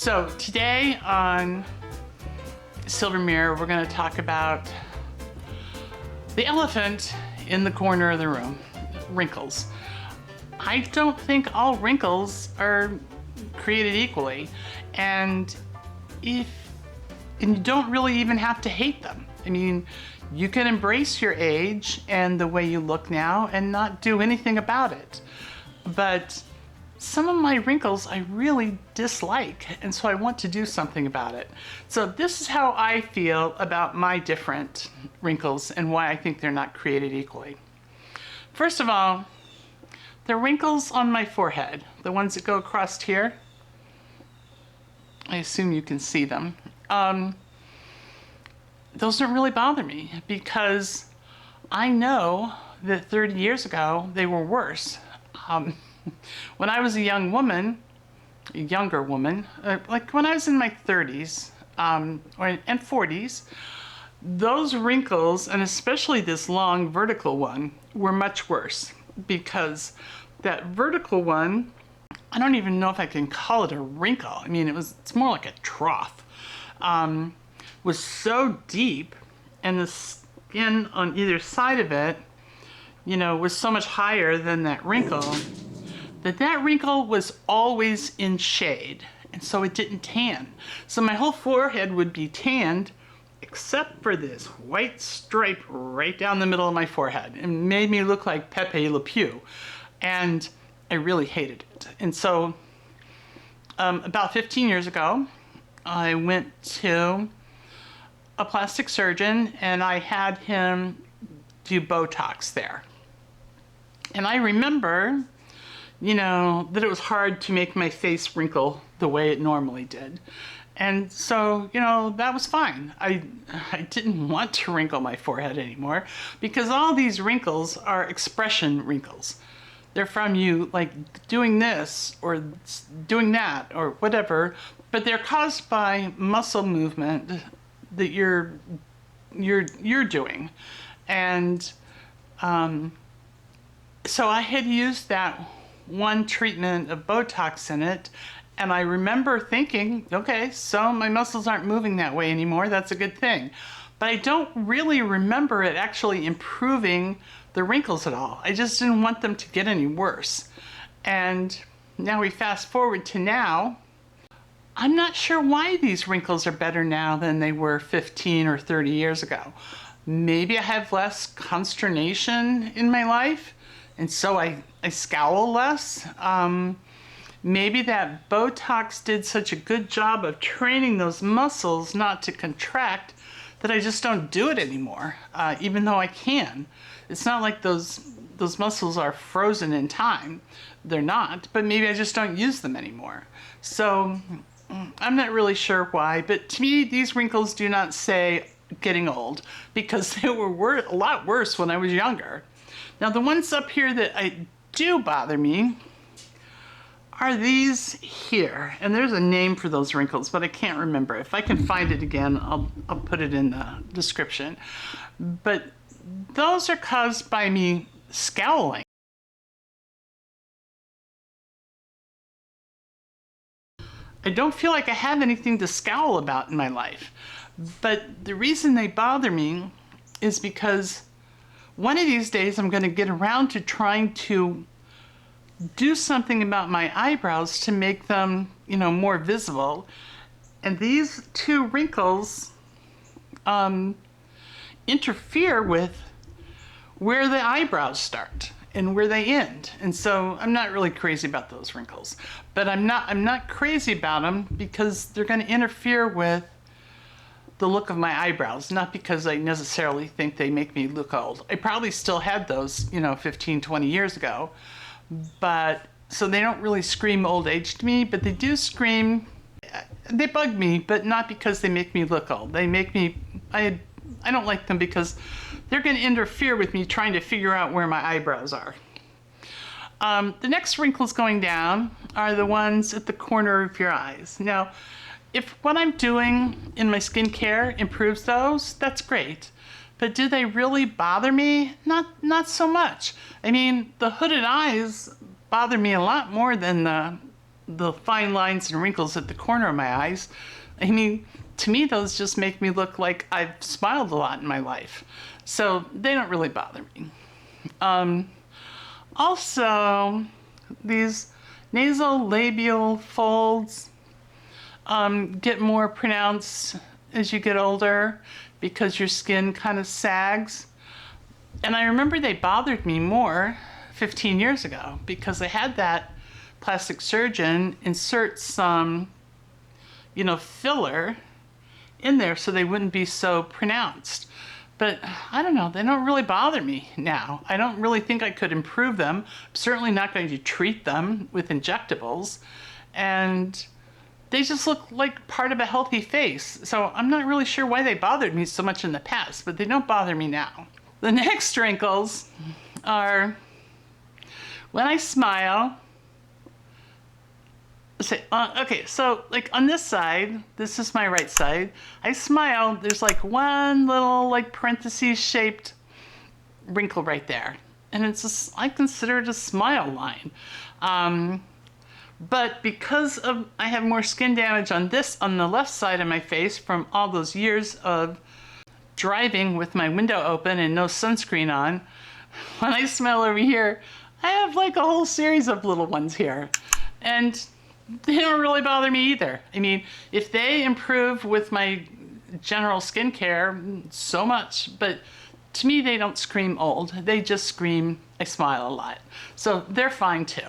So today on Silver Mirror, we're going to talk about the elephant in the corner of the room, wrinkles. I don't think all wrinkles are created equally, and you don't really even have to hate them. I mean, you can embrace your age and the way you look now and not do anything about it. But some of my wrinkles I really dislike, and so I want to do something about it. So this is how I feel about my different wrinkles and why I think they're not created equally. First of all, the wrinkles on my forehead, the ones that go across here, I assume you can see them. Those don't really bother me because I know that 30 years ago they were worse. When I was a younger woman, like when I was in my 30s and 40s, those wrinkles, and especially this long vertical one, were much worse because that vertical one, I don't even know if I can call it a wrinkle. I mean, it's more like a trough. Was so deep, and the skin on either side of it, was so much higher than that wrinkle, that wrinkle was always in shade, and so it didn't tan. So my whole forehead would be tanned, except for this white stripe right down the middle of my forehead. It made me look like Pepe Le Pew, and I really hated it. And so about 15 years ago, I went to a plastic surgeon, and I had him do Botox there. And I remember, that it was hard to make my face wrinkle the way it normally did. And so, that was fine. I didn't want to wrinkle my forehead anymore because all these wrinkles are expression wrinkles. They're from you like doing this or doing that or whatever, but they're caused by muscle movement that you're doing. And so I had used that one treatment of Botox in it, and I remember thinking, okay, so my muscles aren't moving that way anymore. That's a good thing. But I don't really remember it actually improving the wrinkles at all. I just didn't want them to get any worse. And now we fast forward to now. I'm not sure why these wrinkles are better now than they were 15 or 30 years ago. Maybe I have less consternation in my life, and so I scowl less. Maybe that Botox did such a good job of training those muscles not to contract that I just don't do it anymore, even though I can. It's not like those muscles are frozen in time. They're not, but maybe I just don't use them anymore. So I'm not really sure why, but to me, these wrinkles do not say getting old because they were a lot worse when I was younger. Now, the ones up here that do bother me are these here. And there's a name for those wrinkles, but I can't remember. If I can find it again, I'll put it in the description. But those are caused by me scowling. I don't feel like I have anything to scowl about in my life. But the reason they bother me is because one of these days I'm going to get around to trying to do something about my eyebrows to make them, more visible. And these two wrinkles interfere with where the eyebrows start and where they end. And so I'm not really crazy about those wrinkles, but I'm not crazy about them because they're going to interfere with the look of my eyebrows, not because I necessarily think they make me look old. I probably still had those, 15, 20 years ago, but so they don't really scream old age to me, but they do scream, they bug me, but not because they make me look old. They make me, I don't like them because they're going to interfere with me trying to figure out where my eyebrows are. The next wrinkles going down are the ones at the corner of your eyes. Now, if what I'm doing in my skincare improves those, that's great. But do they really bother me? Not so much. I mean, the hooded eyes bother me a lot more than the fine lines and wrinkles at the corner of my eyes. I mean, to me, those just make me look like I've smiled a lot in my life. So they don't really bother me. Also, these nasolabial folds get more pronounced as you get older because your skin kind of sags. And I remember they bothered me more 15 years ago because I had that plastic surgeon insert some, filler in there so they wouldn't be so pronounced. But I don't know, they don't really bother me now. I don't really think I could improve them. I'm certainly not going to treat them with injectables. And they just look like part of a healthy face. So I'm not really sure why they bothered me so much in the past, but they don't bother me now. The next wrinkles are when I smile. Okay, so like on this side, this is my right side, I smile, there's like one little like parentheses shaped wrinkle right there. And it's just, I consider it a smile line. But because I have more skin damage on the left side of my face from all those years of driving with my window open and no sunscreen on, when I smile over here, I have like a whole series of little ones here. And they don't really bother me either. I mean, if they improve with my general skincare, so much, but to me, they don't scream old. They just scream, I smile a lot. So they're fine too.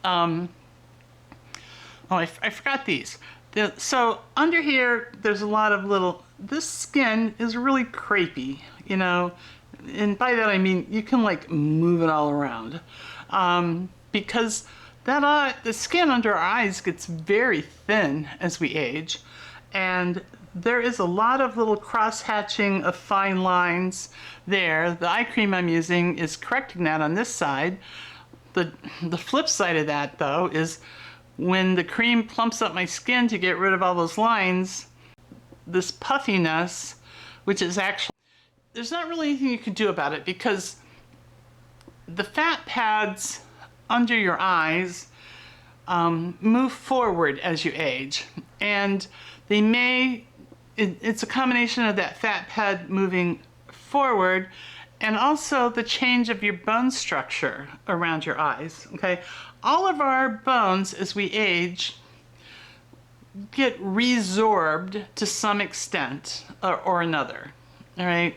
I forgot these. So under here, there's a lot of this skin is really crepey, and by that I mean, you can like move it all around. Because the skin under our eyes gets very thin as we age, and there is a lot of little cross-hatching of fine lines there. The eye cream I'm using is correcting that on this side. The flip side of that, though, is when the cream plumps up my skin to get rid of all those lines, this puffiness, which is actually, there's not really anything you can do about it because the fat pads under your eyes move forward as you age, and it's a combination of that fat pad moving forward and also the change of your bone structure around your eyes. Okay, all of our bones as we age get resorbed to some extent or another. All right,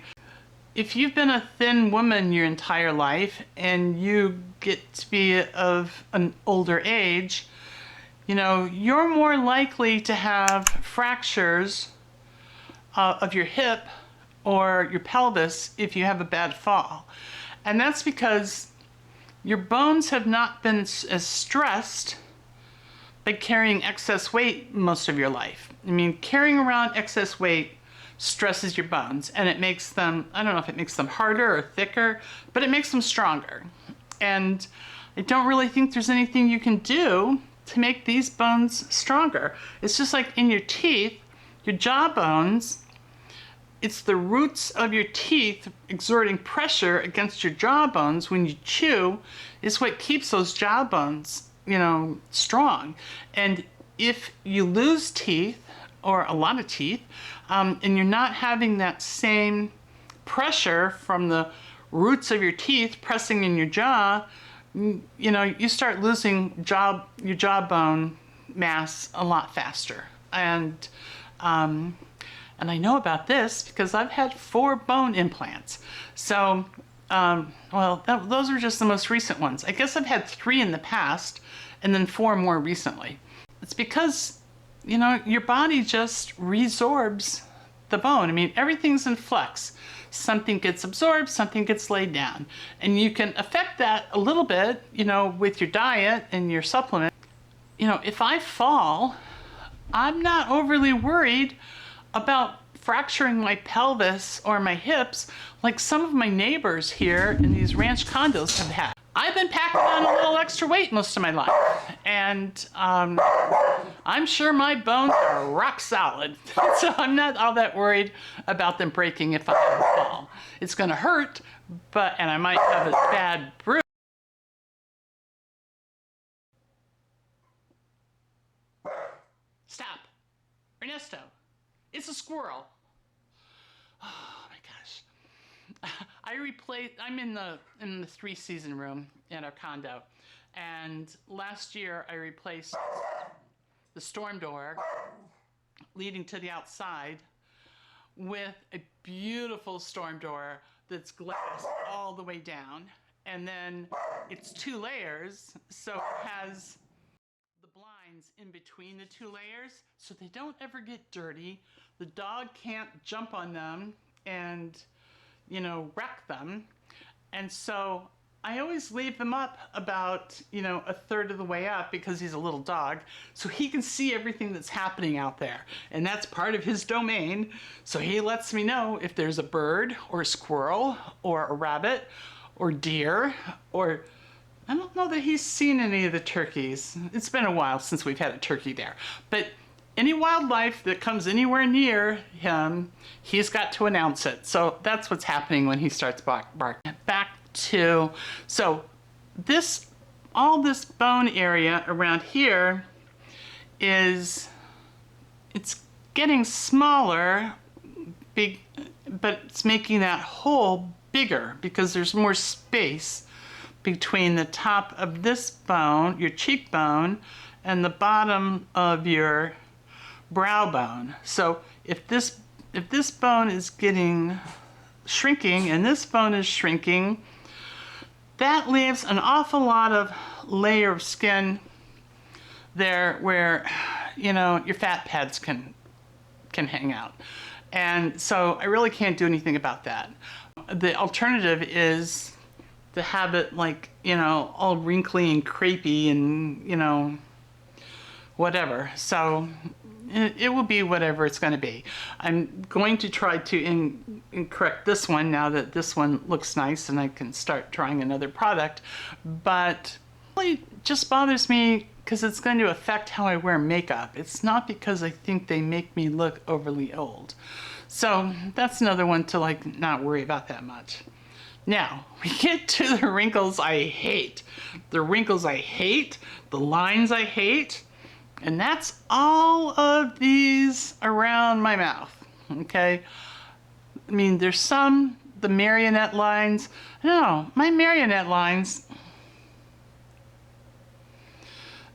if you've been a thin woman your entire life and you get to be of an older age, you're more likely to have fractures of your hip or your pelvis if you have a bad fall. And that's because your bones have not been as stressed by carrying excess weight most of your life. I mean, carrying around excess weight stresses your bones, and it makes them, I don't know if it makes them harder or thicker, but it makes them stronger. And I don't really think there's anything you can do to make these bones stronger. It's just like in your teeth, your jaw bones, it's the roots of your teeth exerting pressure against your jaw bones when you chew is what keeps those jaw bones, strong. And if you lose teeth, or a lot of teeth, and you're not having that same pressure from the roots of your teeth pressing in your jaw, you start losing your jawbone mass a lot faster. And I know about this because I've had 4 bone implants. So, those are just the most recent ones. I guess I've had 3 in the past and then 4 more recently. It's because your body just resorbs the bone. I mean, everything's in flux. Something gets absorbed, something gets laid down. And you can affect that a little bit, with your diet and your supplement. If I fall, I'm not overly worried about fracturing my pelvis or my hips like some of my neighbors here in these ranch condos have had. I've been packing on a little extra weight most of my life, and I'm sure my bones are rock solid, so I'm not all that worried about them breaking if I have a fall. It's going to hurt, and I might have a bad bruise. Ernesto, it's a squirrel. Oh my gosh. I'm in the 3-season room in our condo. And last year I replaced the storm door leading to the outside with a beautiful storm door that's glass all the way down. And then it's 2 layers, so it has the blinds in between the 2 layers so they don't ever get dirty. The dog can't jump on them and, you know, wreck them. And so I always leave them up about, you know, a third of the way up because he's a little dog, so he can see everything that's happening out there. And that's part of his domain. So he lets me know if there's a bird or a squirrel or a rabbit or deer, or I don't know that he's seen any of the turkeys. It's been a while since we've had a turkey there. But any wildlife that comes anywhere near him, he's got to announce it. So that's what's happening when he starts barking. Back to, so all this bone area around here it's getting smaller, big, but it's making that hole bigger because there's more space between the top of this bone, your cheekbone, and the bottom of your brow bone. So if this bone is shrinking and this bone is shrinking, that leaves an awful lot of layer of skin there where, you know, your fat pads can hang out. And so I really can't do anything about that. The alternative is to have it like, you know, all wrinkly and crepey and, you know, whatever. So it will be whatever it's going to be. I'm going to try to correct this one now that this one looks nice and I can start trying another product. But it really just bothers me because it's going to affect how I wear makeup. It's not because I think they make me look overly old. So that's another one to like not worry about that much. Now, we get to the wrinkles I hate. The wrinkles I hate, the lines I hate, and that's all of these around my mouth, okay? I mean, there's some, the marionette lines. No, my marionette lines,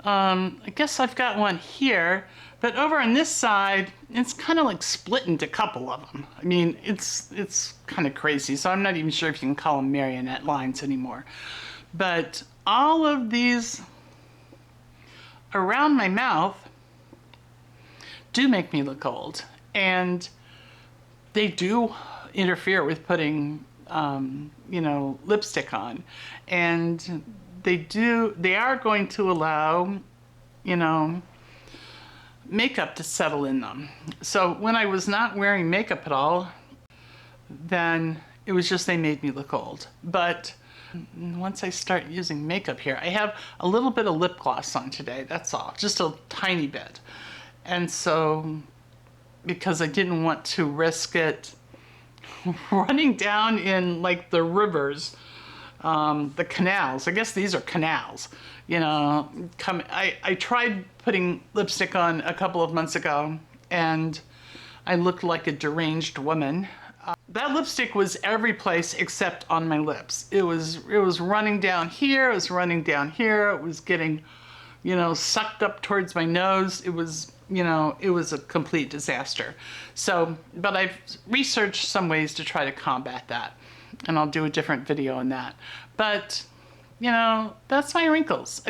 I guess I've got one here, but over on this side, it's kind of like split into a couple of them. I mean, it's kind of crazy, so I'm not even sure if you can call them marionette lines anymore. But all of these around my mouth do make me look old, and they do interfere with putting, you know, lipstick on, and they are going to allow, you know, makeup to settle in them. So when I was not wearing makeup at all, then it was just they made me look old. But once I start using makeup here, I have a little bit of lip gloss on today, that's all, just a tiny bit. And so, because I didn't want to risk it running down in like the rivers, the canals, I guess these are canals, you know, I tried putting lipstick on a couple of months ago and I looked like a deranged woman. That lipstick was every place except on my lips. It was running down here, it was running down here, it was getting, you know, sucked up towards my nose. It was, you know, it was a complete disaster. So, but I've researched some ways to try to combat that, and I'll do a different video on that. But, you know, that's my wrinkles.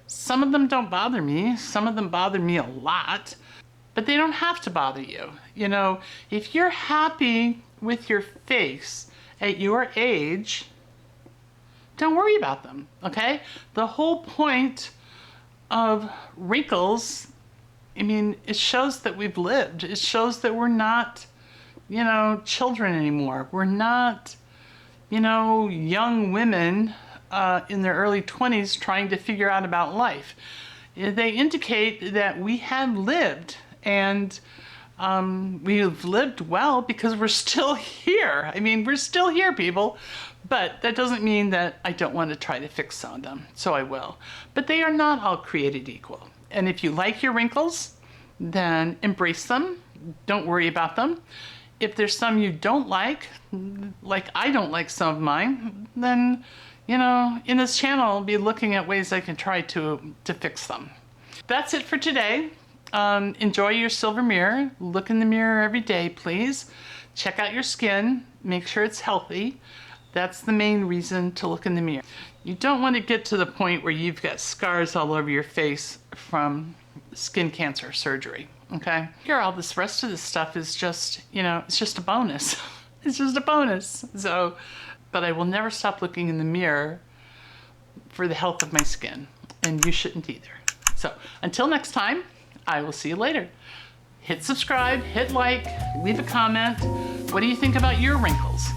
Some of them don't bother me, some of them bother me a lot, but they don't have to bother you. You know, if you're happy with your face at your age, don't worry about them, okay? The whole point of wrinkles, I mean, it shows that we've lived. It shows that we're not, you know, children anymore. We're not, you know, young women in their early 20s trying to figure out about life. They indicate that we have lived, and we've lived well because we're still here. I mean, we're still here, people. But that doesn't mean that I don't want to try to fix some of them, so I will. But they are not all created equal. And if you like your wrinkles, then embrace them. Don't worry about them. If there's some you don't like I don't like some of mine, then, in this channel, I'll be looking at ways I can try to fix them. That's it for today. Enjoy your silver mirror. Look in the mirror every day, please. Check out your skin. Make sure it's healthy. That's the main reason to look in the mirror. You don't want to get to the point where you've got scars all over your face from skin cancer surgery, okay? Here, all this rest of this stuff is just, it's just a bonus. It's just a bonus. So, but I will never stop looking in the mirror for the health of my skin, and you shouldn't either. So, until next time, I will see you later. Hit subscribe, hit like, leave a comment. What do you think about your wrinkles?